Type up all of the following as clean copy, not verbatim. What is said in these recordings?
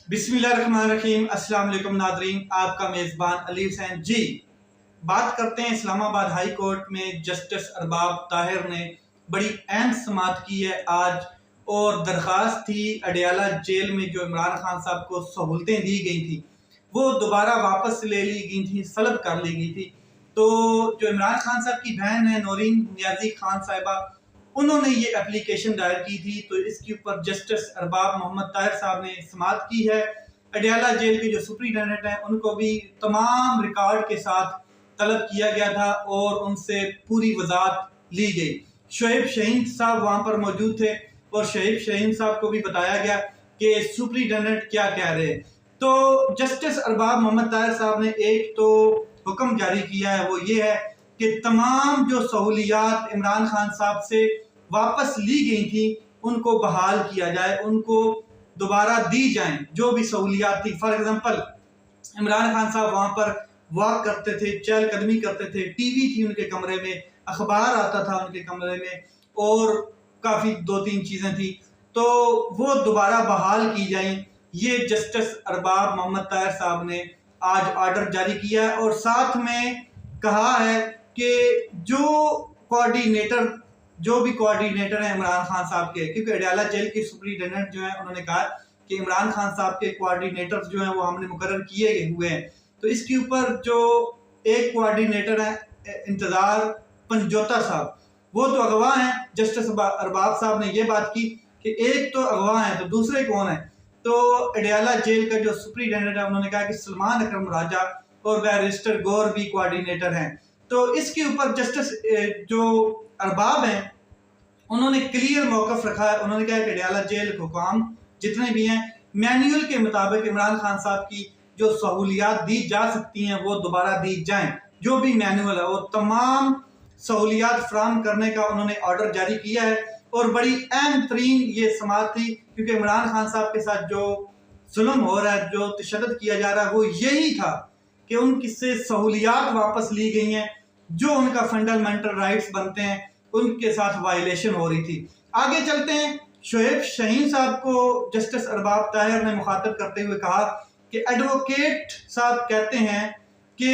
बिस्मिल्लाहिर्रहमानिर्रहीम। अस्सलाम वालेकुम नाज़रीन, आपका मेज़बान अली हुसैन जी। बात करते हैं इस्लामाबाद हाई कोर्ट में जस्टिस अरबाब ताहिर ने बड़ी अहम समाअत की है आज, और दरख्वास्त थी अडियाला जेल में जो इमरान खान साहब को सहूलतें दी गई थी वो दोबारा वापस ले ली गई थी, सलब कर ली गई थी। तो जो इमरान खान साहब की बहन है नौरीन नियाजी खान साहिबा, उन्होंने ये एप्लीकेशन दायर की थी। तो इसके ऊपर जस्टिस अरबाब मोहम्मद ताहिर साहब ने समाअत की है। अडियाला जेल के जो सुप्रीटेंडेंट हैं उनको भी तमाम रिकॉर्ड के साथ तलब किया गया था और उनसे पूरी वजाहत ली गई। शोएब शहीन साहब वहाँ पर मौजूद थे और शोएब शहीन साहब को भी बताया गया कि सुप्रीटेंडेंट क्या कह रहे हैं। तो जस्टिस अरबाब मोहम्मद ताहिर साहब ने एक तो हुक्म जारी किया है, वो ये है कि तमाम जो सहूलियात इमरान खान साहब से वापस ली गई थी उनको बहाल किया जाए, उनको दोबारा दी जाएं जो भी सहूलियात थी। फॉर एग्जांपल, इमरान खान साहब वहाँ पर वॉक करते थे, चहलकदमी करते थे, टीवी थी उनके कमरे में, अखबार आता था उनके कमरे में और काफ़ी 2-3 चीज़ें थी, तो वो दोबारा बहाल की जाएं। ये जस्टिस अरबाब मोहम्मद ताहिर साहब ने आज ऑर्डर जारी किया है और साथ में कहा है कि जो भी कोऑर्डिनेटर है इमरान खान साहब के, क्योंकि अडियाला जेल के सुप्रीटेंडेंट जो है उन्होंने कहा कि इमरान खान साहब के कोऑर्डिनेटर्स जो हैं वो हमने मुकर्रर किए हुए हैं। तो इसके ऊपर जो एक कोऑर्डिनेटर है इंतजार पंजोता साहब, वो तो अगवा हैं। जस्टिस अरबाब साहब ने ये बात की कि एक तो अगवा है तो दूसरे कौन है। तो अडियाला जेल का जो सुप्रीटेंडेंट है उन्होंने कहा कि सलमान अकरम राजा और बैरिस्टर गौर भी कोऑर्डिनेटर हैं। तो इसके ऊपर जस्टिस जो अरबाब हैं उन्होंने क्लियर मौकफ रखा है। उन्होंने कहा कि अडियाला जेल हुकाम जितने भी हैं मैनुअल के मुताबिक इमरान खान साहब की जो सहूलियात दी जा सकती हैं वो दोबारा दी जाएं। जो भी मैनुअल है वो तमाम सहूलियात फ्राहम करने का उन्होंने ऑर्डर जारी किया है। और बड़ी अहम तरीन ये समाअत थी क्योंकि इमरान खान साहब के साथ जो जुल्म हो रहा है, जो तशद्दुद किया जा रहा है, वो यही था कि उनकी से सहूलियात वापस ली गई हैं, जो उनका फंडामेंटल राइट्स बनते हैं उनके साथ वायलेशन हो रही थी। आगे चलते हैं। शोएब शहीन साहब को जस्टिस अरबाब ताहिर ने मुखातब करते हुए कहा कि एडवोकेट साहब कहते हैं कि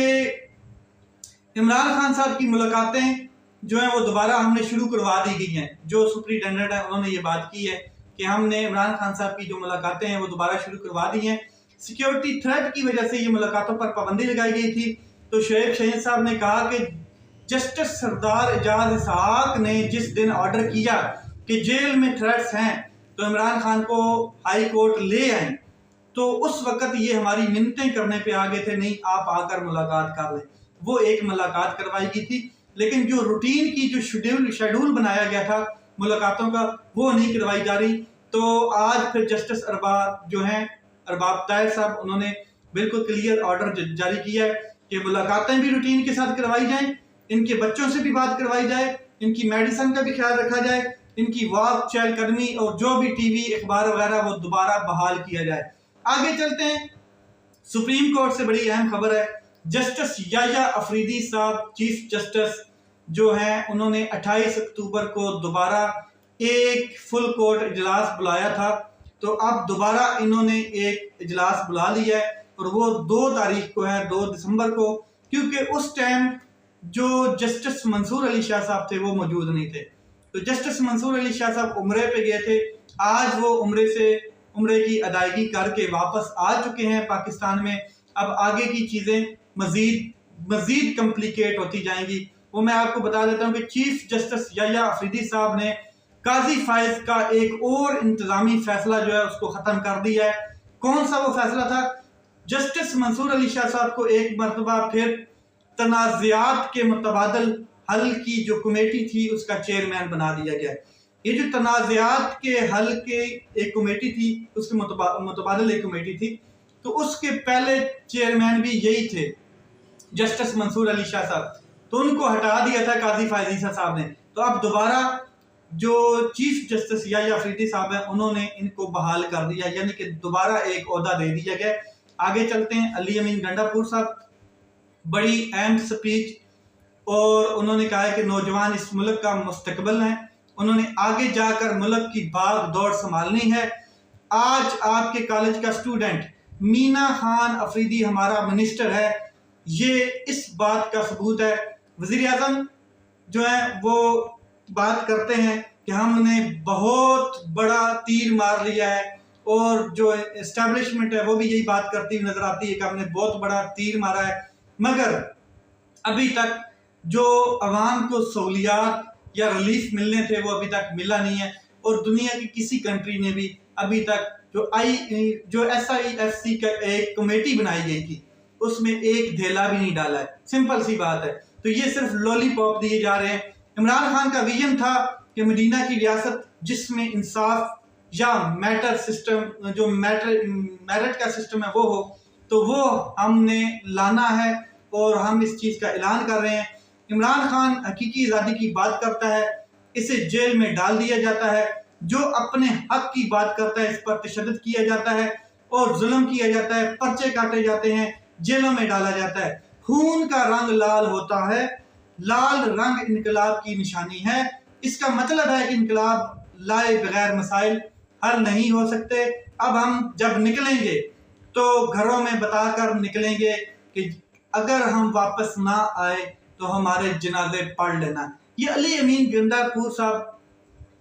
इमरान खान साहब की मुलाकातें जो हैं वो दोबारा हमने शुरू करवा दी गई हैं। जो सुप्रीटेंडेंट है उन्होंने ये बात की है कि हमने इमरान खान साहब की जो मुलाकातें हैं वो दोबारा शुरू करवा दी हैं। सिक्योरिटी थ्रेट की वजह से ये मुलाकातों पर पाबंदी लगाई गई थी। तो शोएब शहीन साहब ने कहा कि जस्टिस सरदार एजाज इसहाक ने जिस दिन ऑर्डर किया कि जेल में थ्रेट्स हैं तो इमरान खान को हाई कोर्ट ले आए, तो उस वक्त ये हमारी मिन्नतें करने पे आ गए थे, नहीं आप आकर मुलाकात कर लें। वो एक मुलाकात करवाई गई थी, लेकिन जो रूटीन की जो शेड्यूल बनाया गया था मुलाकातों का वो नहीं करवाई जा रही। तो आज फिर जस्टिस अरबाब जो हैं अरबाब ताहिर साहब, उन्होंने बिल्कुल क्लियर ऑर्डर जारी किया है कि मुलाकातें भी रूटीन के साथ करवाई जाएं, इनके बच्चों से भी बात करवाई जाए, इनकी मेडिसिन का भी ख्याल रखा जाए, इनकी वॉक चहलकदमी और जो भी टीवी अखबार वगैरह वो दोबारा बहाल किया जाए। आगे चलते हैं। सुप्रीम कोर्ट से बड़ी अहम खबर है। जस्टिस याह्या अफरीदी साहब चीफ जस्टिस जो हैं उन्होंने 28 अक्टूबर को दोबारा एक फुल कोर्ट इजलास बुलाया था। तो अब दोबारा इन्होंने एक इजलास बुला लिया है और वो 2 तारीख को है, 2 दिसंबर को, क्योंकि उस टाइम जो जस्टिस मंसूर अली शाह साहब थे वो मौजूद नहीं थे। तो जस्टिस मंसूर अली शाह साहब उम्रे पे गए थे। आज वो उम्रे की अदायगी करके वापस आ चुके हैं पाकिस्तान में। अब आगे की चीज़ें मजीद कम्प्लिकेट होती जाएंगी। वो मैं आपको बता देता हूँ कि चीफ जस्टिस याह्या अफरीदी साहब ने काजी फायज का एक और इंतजामी फैसला जो है उसको ख़त्म कर दिया है। कौन सा वो फैसला था? जस्टिस मंसूर अली शाह साहब को एक मरतबा फिर तनाज़ात के मुतबादल हल की जो कमेटी थी उसका चेयरमैन बना दिया गया। ये जो तनाज़ात के हल के एक कमेटी थी उसके मुतबादल एक कमेटी थी, तो उसके पहले चेयरमैन भी यही थे जस्टिस मंसूर अली शाह साहब, तो उनको हटा दिया था काजी फायज साहब ने। तो अब दोबारा जो चीफ जस्टिस याह्या अफरीदी साहब हैं उन्होंने इनको बहाल कर दिया, यानी कि दोबारा एक ओहदा दे दिया गया। आगे चलते हैं। अली अमीन गंडापुर साहब, बड़ी अहम स्पीच, और उन्होंने कहा है कि नौजवान इस मुल्क का मुस्तकबिल हैं, उन्होंने आगे जाकर मुल्क की भाग दौड़ संभालनी है आज आपके कॉलेज का स्टूडेंट मीना खान अफरीदी हमारा मिनिस्टर है, ये इस बात का सबूत है। वजीर आजम जो है वो बात करते हैं कि हमने बहुत बड़ा तीर मार लिया है, और जो एस्टेब्लिशमेंट है वो भी यही बात करती हुई नजर आती है कि हमने बहुत बड़ा तीर मारा है, मगर अभी तक जो अवाम को सहूलियात या रिलीफ मिलने थे वो अभी तक मिला नहीं है। और दुनिया की किसी कंट्री ने भी अभी तक जो SIFC का एक कमेटी बनाई गई थी उसमें एक धेला भी नहीं डाला है। सिंपल सी बात है। तो ये सिर्फ लॉलीपॉप दिए जा रहे हैं। इमरान खान का विजन था कि मदीना की रियासत जिसमें इंसाफ या मैटर सिस्टम, जो मेरिट का सिस्टम है वो हो, तो वो हमने लाना है और हम इस चीज का ऐलान कर रहे हैं। इमरान खान हकीकी आज़ादी की बात करता है, इसे जेल में डाल दिया जाता है। जो अपने हक की बात करता है इस पर तशद्दुद किया जाता है और जुल्म किया जाता है, पर्चे काटे जाते हैं, जेलों में डाला जाता है। खून का रंग लाल होता है, लाल रंग इनकलाब की निशानी है। इसका मतलब है कि इनकलाब लाए बगैर मसाइल हल नहीं हो सकते। अब हम जब निकलेंगे तो घरों में बताकर निकलेंगे कि अगर हम वापस ना आए तो हमारे जनाजे पढ़ लेना। ये अली अमीन गंडापुर साहब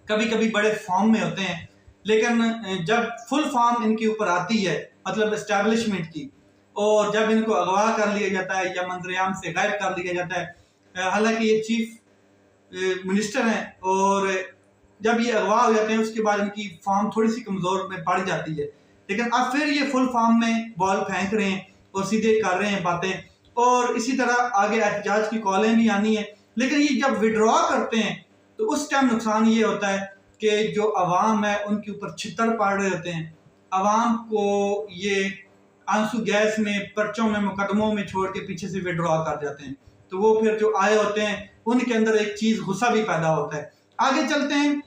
कभी कभी बड़े फॉर्म में होते हैं, लेकिन जब फुल फॉर्म इनके ऊपर आती है, मतलब एस्टैब्लिशमेंट की, और जब इनको अगवा कर लिया जाता है या मंजरेआम से गायब कर लिया जाता है, हालांकि ये चीफ मिनिस्टर हैं, और जब ये अगवा हो जाते हैं उसके बाद इनकी फॉर्म थोड़ी सी कमजोर में पड़ जाती है, लेकिन अब फिर ये फुल फॉर्म में बॉल फेंक रहे हैं और सीधे कर रहे हैं बातें, और इसी तरह आगे एहतजाज की कॉलें भी आनी है। लेकिन ये जब विड्रॉ करते हैं तो उस टाइम नुकसान ये होता है कि जो अवाम है उनके ऊपर छितर पड़ रहे होते हैं। अवाम को ये आंसू गैस में, पर्चों में, मुकदमों में छोड़ के पीछे से विड्रॉ कर जाते हैं। तो वो फिर जो आए होते हैं उनके अंदर एक चीज गुस्सा भी पैदा होता है। आगे चलते हैं।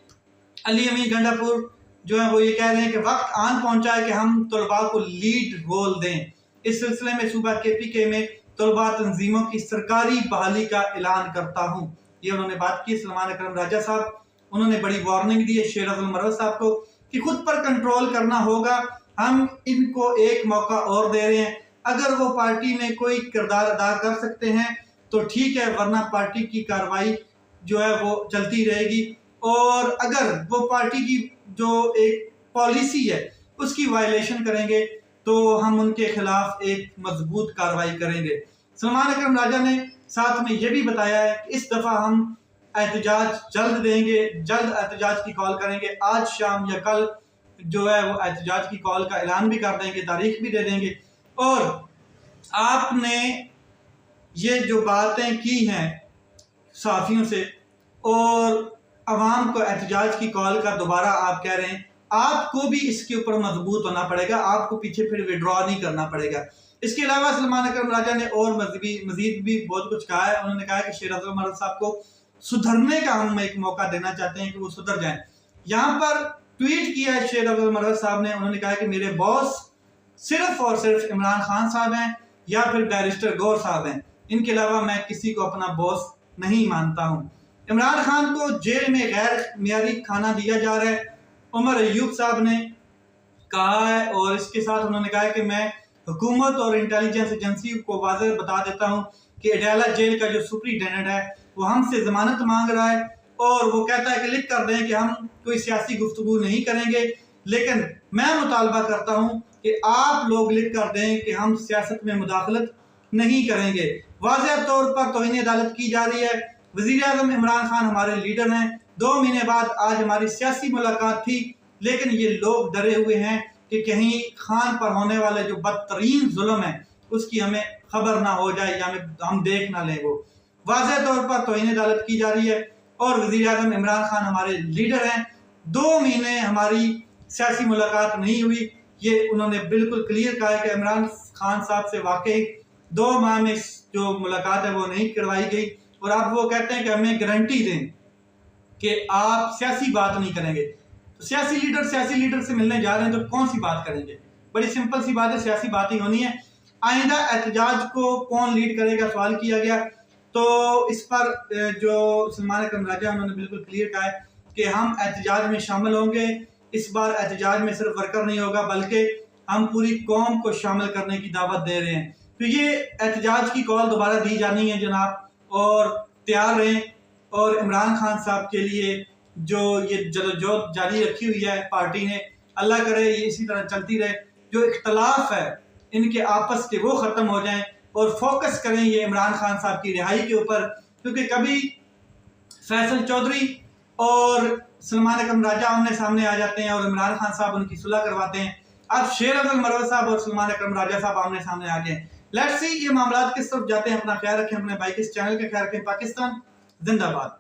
अली अमीन गंडापुर जो है वो ये कह रहे हैं कि वक्त आन पहुंचा है कि हम तलबा को लीड रोल दें। इस सिलसिले में सूबा KPK में तलबा तंजीमों की सरकारी बहाली का ऐलान करता हूँ। ये उन्होंने बात की सलमान अकरम राजा साहब। उन्होंने बड़ी वार्निंग दी है शेर अफजल मरवत साहब को कि खुद पर कंट्रोल करना होगा। हम इनको एक मौका और दे रहे हैं। अगर वो पार्टी में कोई किरदार अदा कर सकते हैं तो ठीक है, वरना पार्टी की कार्रवाई जो है वो चलती रहेगी, और अगर वो पार्टी की जो एक पॉलिसी है उसकी वायलेशन करेंगे तो हम उनके खिलाफ एक मजबूत कार्रवाई करेंगे। सलमान अकरम राजा ने साथ में ये भी बताया है कि इस दफा हम एहतजाज जल्द देंगे, जल्द एहतजाज की कॉल करेंगे। आज शाम या कल जो है वो एहतजाज की कॉल का ऐलान भी कर देंगे, तारीख भी दे देंगे। और आपने ये जो बातें की हैं साथियों से और अवाम को एहतजाज की कॉल का दोबारा आप कह रहे हैं, आपको भी इसके ऊपर मजबूत होना पड़ेगा, आपको पीछे फिर विड्रॉ नहीं करना पड़ेगा। इसके अलावा सलमान अकरम राजा ने और मजीद भी बहुत कुछ कहा है। उन्होंने कहा कि शेर अफजल मरवत साहब को सुधरने का हम एक मौका देना चाहते हैं कि वो सुधर जाएं। यहाँ पर ट्वीट किया है शेर अफजल मरवत साहब ने। उन्होंने कहा कि मेरे बॉस सिर्फ और सिर्फ इमरान खान साहब हैं या फिर बैरिस्टर गौर साहब हैं, इनके अलावा मैं किसी को अपना बॉस नहीं मानता हूँ। इमरान खान को जेल में गैर मियारी खाना दिया जा रहा है, उमर अयूब साहब ने कहा है। और इसके साथ उन्होंने कहा है कि मैं हुकूमत और इंटेलिजेंस एजेंसी को वाज़ेह बता देता हूँ कि अडयाला जेल का जो सुपरिटेंडेंट है वो हमसे जमानत मांग रहा है, और वो कहता है कि लिख कर दें कि हम कोई सियासी गुफ्तगू नहीं करेंगे, लेकिन मैं मुतालबा करता हूँ कि आप लोग लिख कर दें कि हम सियासत में मुदाखलत नहीं करेंगे। वाज़ेह तौर पर तौहीन अदालत की जा रही है। वज़ीर आज़म इमरान खान हमारे लीडर हैं। 2 महीने बाद आज हमारी सियासी मुलाकात थी, लेकिन ये लोग डरे हुए हैं कि कहीं खान पर होने वाले जो बदतरीन जुल्म है उसकी हमें खबर ना हो जाए या हम देख ना लें। वो वाज़ेह तौर पर तौहीन अदालत की जा रही है और वज़ीर आज़म इमरान खान हमारे लीडर हैं। 2 महीने हमारी सियासी मुलाकात नहीं हुई, ये उन्होंने बिल्कुल क्लियर कहा है कि इमरान खान साहब से वाकई 2 माह में जो मुलाकात है वो नहीं करवाई गई, और अब वो कहते हैं कि हमें गारंटी दें कि आप सियासी बात नहीं करेंगे। तो सियासी लीडर से मिलने जा रहे हैं तो कौन सी बात करेंगे? बड़ी सिंपल सी बात है, सियासी बात ही होनी है। आइंदा एहतजाज को कौन लीड करेगा सवाल किया गया, तो इस पर जो सलमान अकरम राजा उन्होंने बिल्कुल क्लियर कहा है कि हम एहतजाज में शामिल होंगे इस बार एहतजाज में सिर्फ वर्कर नहीं होगा बल्कि हम पूरी कौम को शामिल करने की दावत दे रहे हैं। तो ये एहतजाज की कॉल दोबारा दी जानी है जनाब, और तैयार रहें। और इमरान खान साहब के लिए जो ये जदोजहद जारी रखी हुई है पार्टी ने, अल्लाह करे ये इसी तरह चलती रहे। जो इख्तलाफ है इनके आपस के वो ख़त्म हो जाएं और फोकस करें ये इमरान खान साहब की रिहाई के ऊपर, क्योंकि कभी फैसल चौधरी और सलमान अकरम राजा आमने सामने आ जाते हैं और इमरान खान साहब उनकी सुलह करवाते हैं। अब शेर अफजल मरवत साहब और सलमान अकरम राजा साहब आमने सामने आ गए। लेट्स सी ये मामला किस तरफ जाते हैं। अपना ख्याल रखें, अपने भाई के इस चैनल का ख्याल रखें। पाकिस्तान जिंदाबाद।